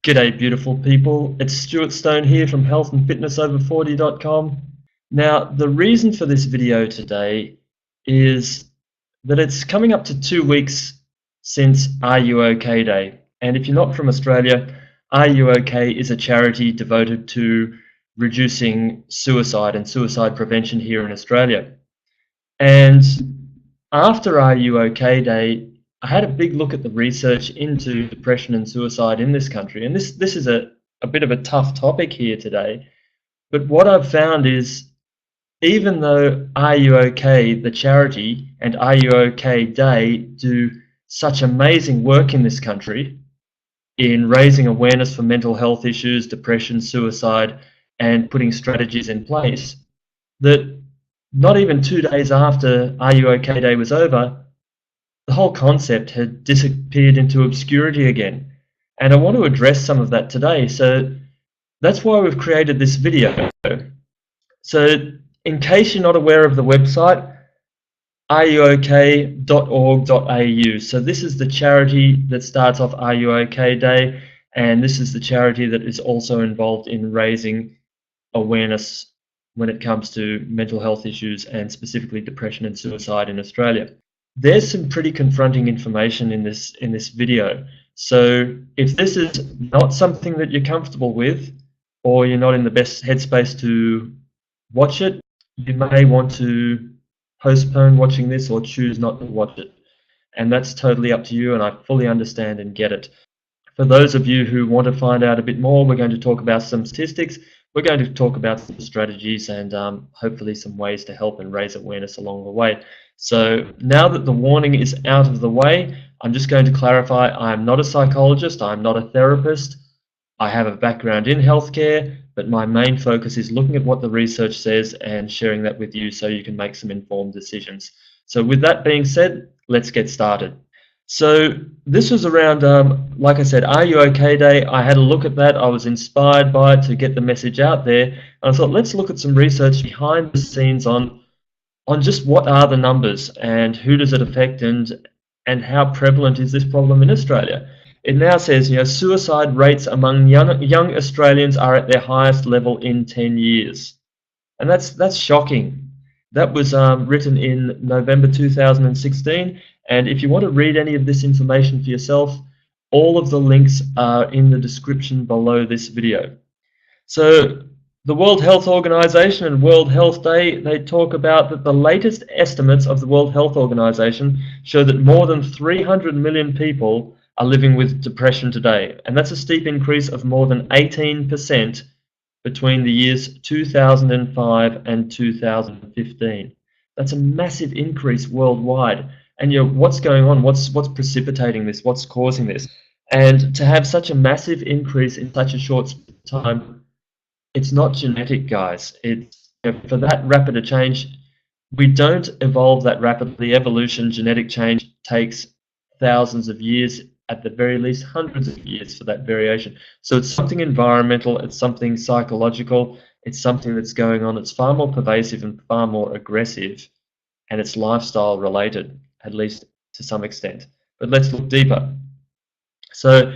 G'day beautiful people, it's Stuart Stone here from healthandfitnessover40.com. Now the reason for this video today is that it's coming up to 2 weeks since Are You OK Day, and if you're not from Australia, Are You OK is a charity devoted to reducing suicide and suicide prevention here in Australia. And after Are You OK Day, I had a big look at the research into depression and suicide in this country, and this is a bit of a tough topic here today. But what I've found is, even though Are You OK, the charity, and Are You OK Day do such amazing work in this country in raising awareness for mental health issues, depression, suicide, and putting strategies in place, that not even 2 days after Are You OK Day was over, the whole concept had disappeared into obscurity again. And I want to address some of that today. So that's why we've created this video. So in case you're not aware of the website, areyouok.org.au. So this is the charity that starts off Are You OK Day, and this is the charity that is also involved in raising awareness when it comes to mental health issues and specifically depression and suicide in Australia. There's some pretty confronting information in this video. So if this is not something that you're comfortable with, or you're not in the best headspace to watch it, you may want to postpone watching this or choose not to watch it. And that's totally up to you, and I fully understand and get it. For those of you who want to find out a bit more, we're going to talk about some statistics. We're going to talk about some strategies and hopefully some ways to help and raise awareness along the way. So now that the warning is out of the way, I'm just going to clarify, I'm not a psychologist, I'm not a therapist. I have a background in healthcare, but my main focus is looking at what the research says and sharing that with you so you can make some informed decisions. So with that being said, let's get started. So this was around, like I said, Are You OK Day. I had a look at that. I was inspired by it to get the message out there. And I thought, let's look at some research behind the scenes on just what are the numbers and who does it affect and how prevalent is this problem in Australia. It now says, suicide rates among young Australians are at their highest level in 10 years. And that's shocking. That was written in November 2016. And if you want to read any of this information for yourself, all of the links are in the description below this video. So the World Health Organization and World Health Day, they talk about that the latest estimates of the World Health Organization show that more than 300 million people are living with depression today. And that's a steep increase of more than 18% between the years 2005 and 2015. That's a massive increase worldwide. And what's going on? What's precipitating this? What's causing this? And to have such a massive increase in such a short time, it's not genetic, guys. It's for that rapid a change. We don't evolve that rapidly. Evolution, genetic change takes thousands of years, at the very least hundreds of years for that variation. So it's something environmental, it's something psychological, it's something that's going on that's far more pervasive and far more aggressive, and it's lifestyle related, at least to some extent. But let's look deeper. So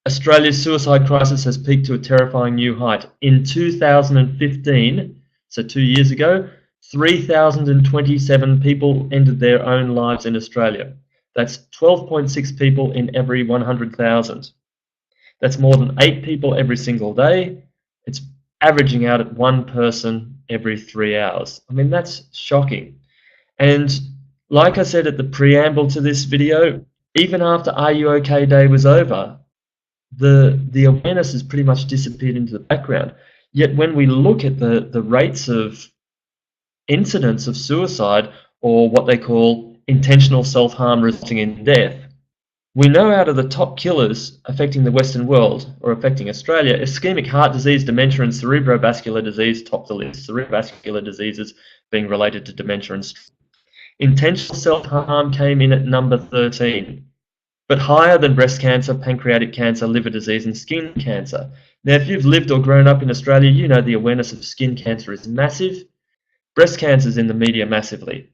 Australia's suicide crisis has peaked to a terrifying new height. In 2015, so 2 years ago, 3,027 people ended their own lives in Australia. That's 12.6 people in every 100,000. That's more than 8 people every single day. It's averaging out at 1 person every 3 hours. I mean, that's shocking. And like I said at the preamble to this video, even after Are You OK Day was over, the awareness has pretty much disappeared into the background. Yet when we look at the rates of incidents of suicide, or what they call intentional self-harm resulting in death, we know out of the top killers affecting the Western world, or affecting Australia, ischemic heart disease, dementia and cerebrovascular disease top the list. Cerebrovascular diseases being related to dementia and stroke. Intentional self-harm came in at number 13, but higher than breast cancer, pancreatic cancer, liver disease and skin cancer. Now, if you've lived or grown up in Australia, you know the awareness of skin cancer is massive. Breast cancer is in the media massively.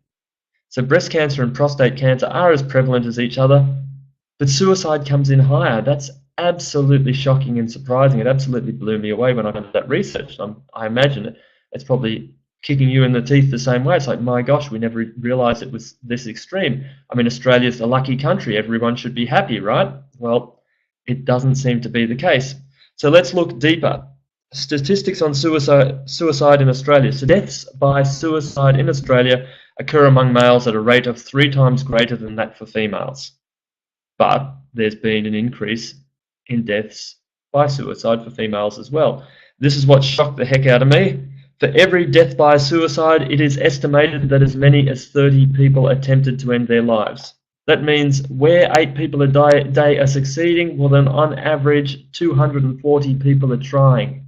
So breast cancer and prostate cancer are as prevalent as each other, but suicide comes in higher. That's absolutely shocking and surprising. It absolutely blew me away when I did that research. I imagine it's probably kicking you in the teeth the same way. It's like, my gosh, we never realized it was this extreme. I mean, Australia's a lucky country. Everyone should be happy, right? Well, it doesn't seem to be the case. So let's look deeper. Statistics on suicide in Australia. So deaths by suicide in Australia occur among males at a rate of 3 times greater than that for females. But there's been an increase in deaths by suicide for females as well. This is what shocked the heck out of me. For every death by suicide, it is estimated that as many as 30 people attempted to end their lives. That means where 8 people a day are succeeding, well then on average 240 people are trying.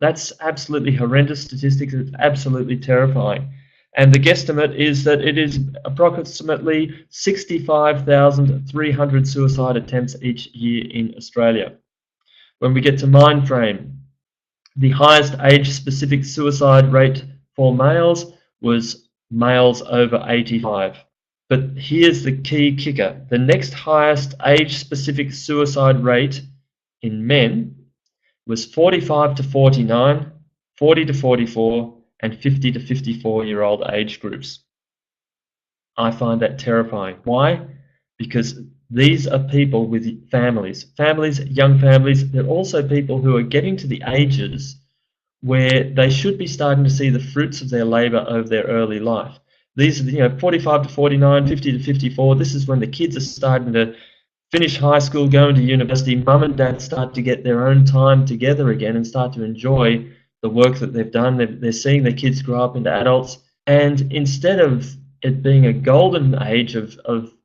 That's absolutely horrendous statistics. It's absolutely terrifying. And the guesstimate is that it is approximately 65,300 suicide attempts each year in Australia. When we get to mind frame, the highest age-specific suicide rate for males was males over 85. But here's the key kicker. The next highest age-specific suicide rate in men was 45 to 49, 40 to 44, and 50 to 54-year-old age groups. I find that terrifying. Why? Because these are people with families, young families. They're also people who are getting to the ages where they should be starting to see the fruits of their labor over their early life. These are, 45 to 49, 50 to 54. This is when the kids are starting to finish high school, going to university. Mum and dad start to get their own time together again and start to enjoy the work that they've done. They're seeing their kids grow up into adults. And instead of it being a golden age of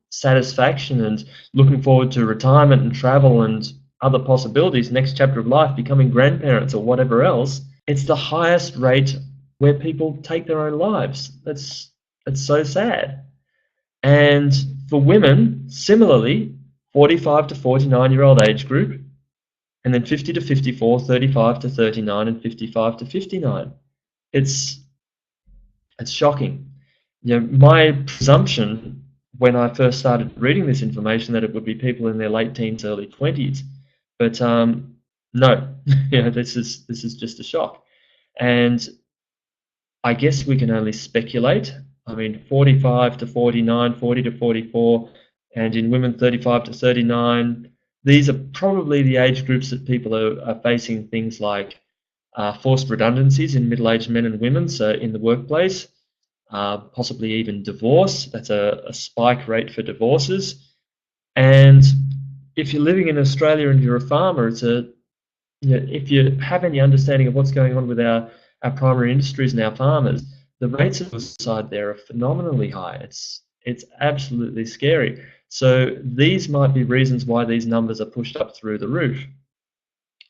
satisfaction and looking forward to retirement and travel and other possibilities, next chapter of life, becoming grandparents or whatever else, it's the highest rate where people take their own lives. That's so sad. And for women, similarly, 45 to 49-year-old age group, and then 50 to 54, 35 to 39, and 55 to 59. It's shocking. My presumption when I first started reading this information that it would be people in their late teens, early 20s, but no, this is just a shock. And I guess we can only speculate. I mean, 45 to 49, 40 to 44, and in women 35 to 39, these are probably the age groups that people are facing things like forced redundancies in middle-aged men and women, so in the workplace, possibly even divorce. That's a spike rate for divorces. And if you're living in Australia and you're a farmer, if you have any understanding of what's going on with our primary industries and our farmers, the rates of suicide there are phenomenally high. It's absolutely scary. So these might be reasons why these numbers are pushed up through the roof.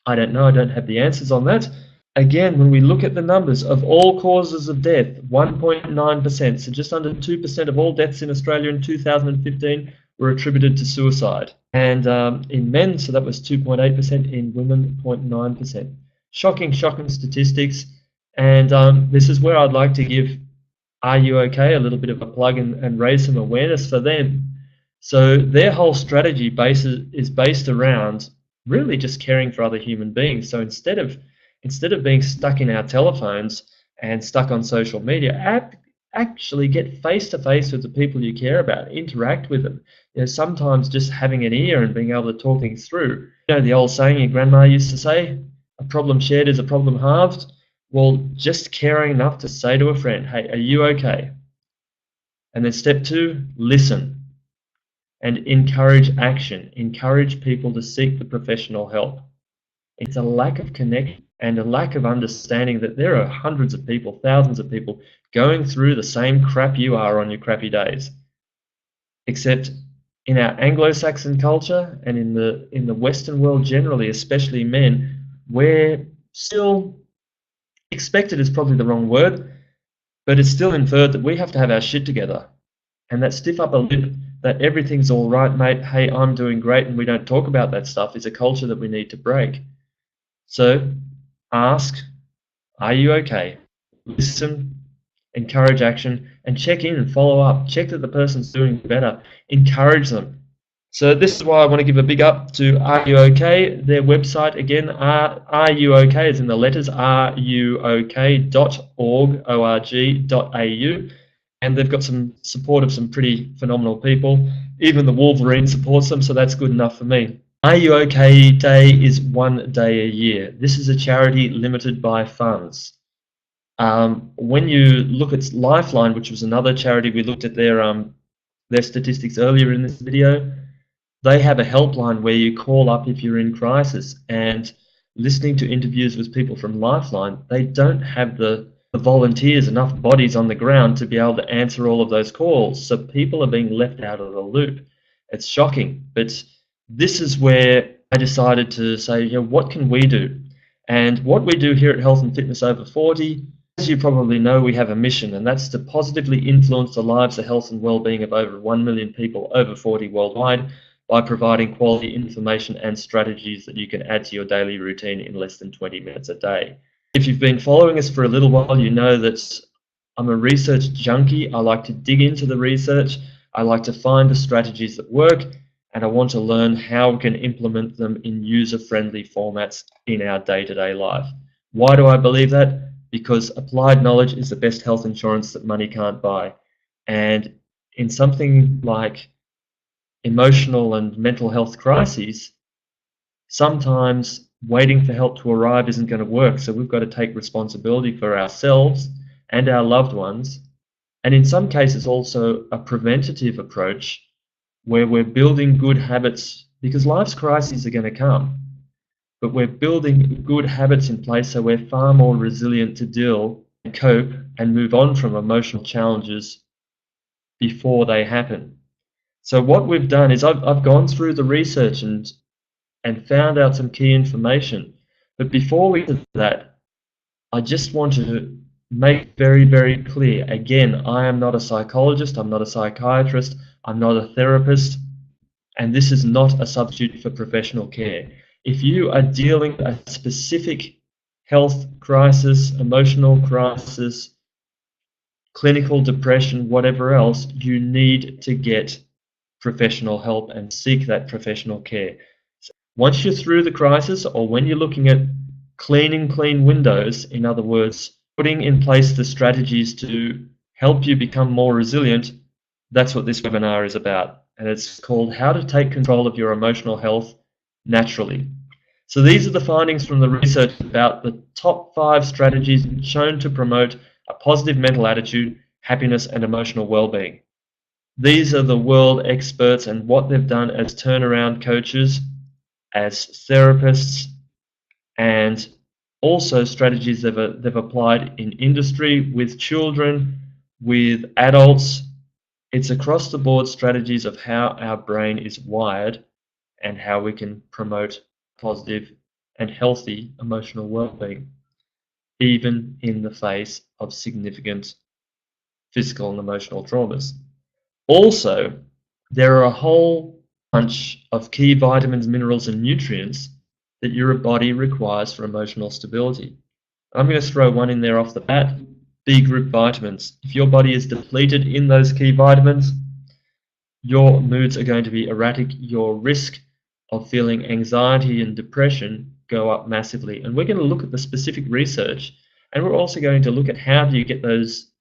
I don't know. I don't have the answers on that. Again, when we look at the numbers of all causes of death, 1.9%, so just under 2% of all deaths in Australia in 2015 were attributed to suicide. And in men, so that was 2.8%, in women, 0.9%. Shocking statistics. And this is where I'd like to give Are You OK a little bit of a plug and raise some awareness for them. So their whole strategy is based around really just caring for other human beings. So instead of being stuck in our telephones and stuck on social media, actually get face-to-face with the people you care about, interact with them. Sometimes just having an ear and being able to talk things through. The old saying your grandma used to say, a problem shared is a problem halved. Well, just caring enough to say to a friend, hey, are you okay? And then step 2, listen. And encourage action. Encourage people to seek the professional help. It's a lack of connection and a lack of understanding that there are hundreds of people, thousands of people going through the same crap you are on your crappy days. Except in our Anglo-Saxon culture and in the Western world generally, especially men, we're still expected is probably the wrong word, but it's still inferred that we have to have our shit together. And that stiff upper lip that everything's all right, mate, hey, I'm doing great, and we don't talk about that stuff is a culture that we need to break. So ask, are you okay? Listen, encourage action, and check in and follow up. Check that the person's doing better. Encourage them. So this is why I want to give a big up to Are You OK? Their website again, Are You OK, is in the letters, ruok.org.au, and they've got some support of some pretty phenomenal people. Even the Wolverine supports them, so that's good enough for me. Are You OK Day is 1 day a year. This is a charity limited by funds. When you look at Lifeline, which was another charity, we looked at their statistics earlier in this video. They have a helpline where you call up if you're in crisis, and listening to interviews with people from Lifeline, they don't have the volunteers, enough bodies on the ground to be able to answer all of those calls. So people are being left out of the loop. It's shocking, but this is where I decided to say, you know, what can we do? And what we do here at Health and Fitness Over 40, as you probably know, we have a mission, and that's to positively influence the lives, the health and well-being of over 1 million people over 40 worldwide by providing quality information and strategies that you can add to your daily routine in less than 20 minutes a day. If you've been following us for a little while, you know that I'm a research junkie. I like to dig into the research. I like to find the strategies that work, and I want to learn how we can implement them in user-friendly formats in our day-to-day life. Why do I believe that? Because applied knowledge is the best health insurance that money can't buy. And in something like emotional and mental health crises, sometimes waiting for help to arrive isn't going to work. So we've got to take responsibility for ourselves and our loved ones. And in some cases also a preventative approach where we're building good habits, because life's crises are going to come. But we're building good habits in place so we're far more resilient to deal and cope and move on from emotional challenges before they happen. So what we've done is I've gone through the research and found out some key information. But before we do that, I just want to make very, very clear. Again, I am not a psychologist, I'm not a psychiatrist, I'm not a therapist, and this is not a substitute for professional care. If you are dealing with a specific health crisis, emotional crisis, clinical depression, whatever else, you need to get professional help and seek that professional care. Once you're through the crisis, or when you're looking at cleaning clean windows, in other words, putting in place the strategies to help you become more resilient, that's what this webinar is about. And it's called How to Take Control of Your Emotional Health Naturally. So these are the findings from the research about the top 5 strategies shown to promote a positive mental attitude, happiness, and emotional well-being. These are the world experts and what they've done as turnaround coaches, as therapists, and also strategies they've applied in industry, with children, with adults. It's across the board strategies of how our brain is wired and how we can promote positive and healthy emotional well-being, even in the face of significant physical and emotional traumas. Also, there are a whole bunch of key vitamins, minerals, and nutrients that your body requires for emotional stability. I'm going to throw one in there off the bat: B group vitamins. If your body is depleted in those key vitamins, your moods are going to be erratic. Your risk of feeling anxiety and depression go up massively. And we're going to look at the specific research, and we're also going to look at how do you get those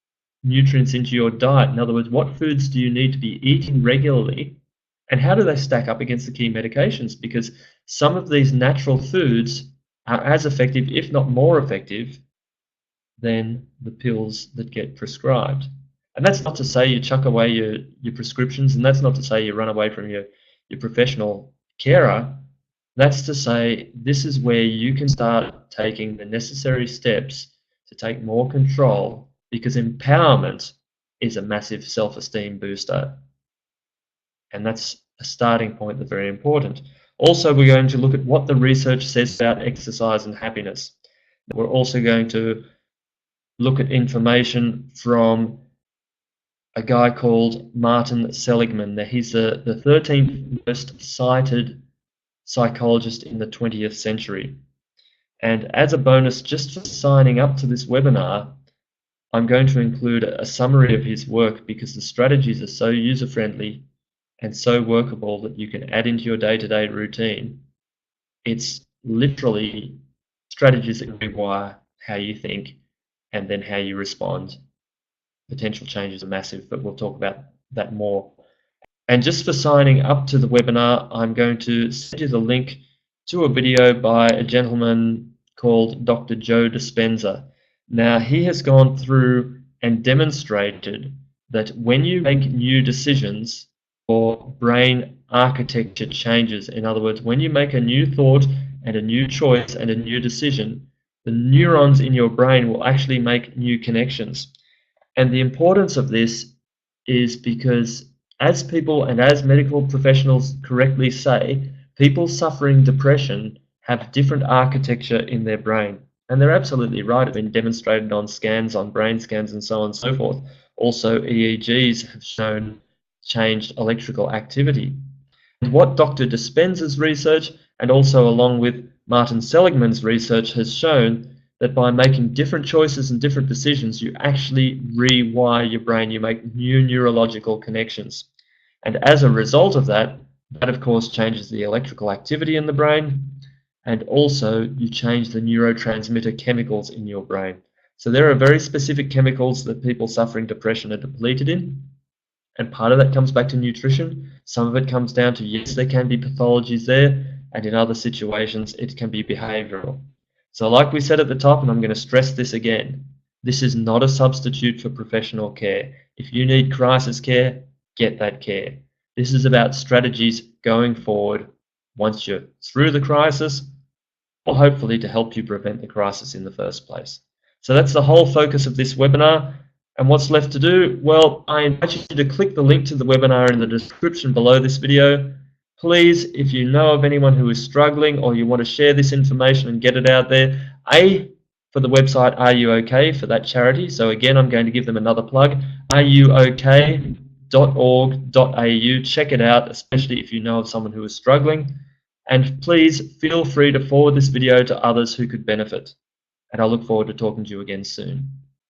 nutrients into your diet. In other words, what foods do you need to be eating regularly, and how do they stack up against the key medications? Because some of these natural foods are as effective, if not more effective, than the pills that get prescribed. And that's not to say you chuck away your prescriptions, and that's not to say you run away from your professional carer. That's to say this is where you can start taking the necessary steps to take more control, because empowerment is a massive self-esteem booster. And that's a starting point that's very important. Also, we're going to look at what the research says about exercise and happiness. We're also going to look at information from a guy called Martin Seligman. Now, he's the 13th most cited psychologist in the 20th century. And as a bonus, just for signing up to this webinar, I'm going to include a summary of his work, because the strategies are so user-friendly and so workable that you can add into your day-to-day routine. It's literally strategies that rewire how you think and then how you respond. Potential changes are massive, but we'll talk about that more. And just for signing up to the webinar, I'm going to send you the link to a video by a gentleman called Dr. JoeDispenza. Now, he has gone through and demonstrated that when you make new decisions, your brain architecture changes. In other words, when you make a new thought and a new choice and a new decision, the neurons in your brain will actually make new connections. And the importance of this is because, as people and as medical professionals correctly say, people suffering depression have different architecture in their brain. And they're absolutely right. It's been demonstrated on scans, on brain scans, and so on and so forth. Also, EEGs have shown changed electrical activity. And what Dr. Dispenza's research, and also along with Martin Seligman's research, has shown that by making different choices and different decisions, you actually rewire your brain. You make new neurological connections. And as a result of that, that of course changes the electrical activity in the brain, and also you change the neurotransmitter chemicals in your brain. So there are very specific chemicals that people suffering depression are depleted in, and part of that comes back to nutrition. Some of it comes down to, yes, there can be pathologies there, and in other situations it can be behavioral. So like we said at the top, and I'm going to stress this again, this is not a substitute for professional care. If you need crisis care, get that care. This is about strategies going forward once you're through the crisis, or hopefully to help you prevent the crisis in the first place. So that's the whole focus of this webinar. And what's left to do? Well, I invite you to click the link to the webinar in the description below this video. Please, if you know of anyone who is struggling or you want to share this information and get it out there, for the website Are You OK, for that charity. So again, I'm going to give them another plug, areyook.org.au. Check it out, especially if you know of someone who is struggling. And please feel free to forward this video to others who could benefit. And I look forward to talking to you again soon.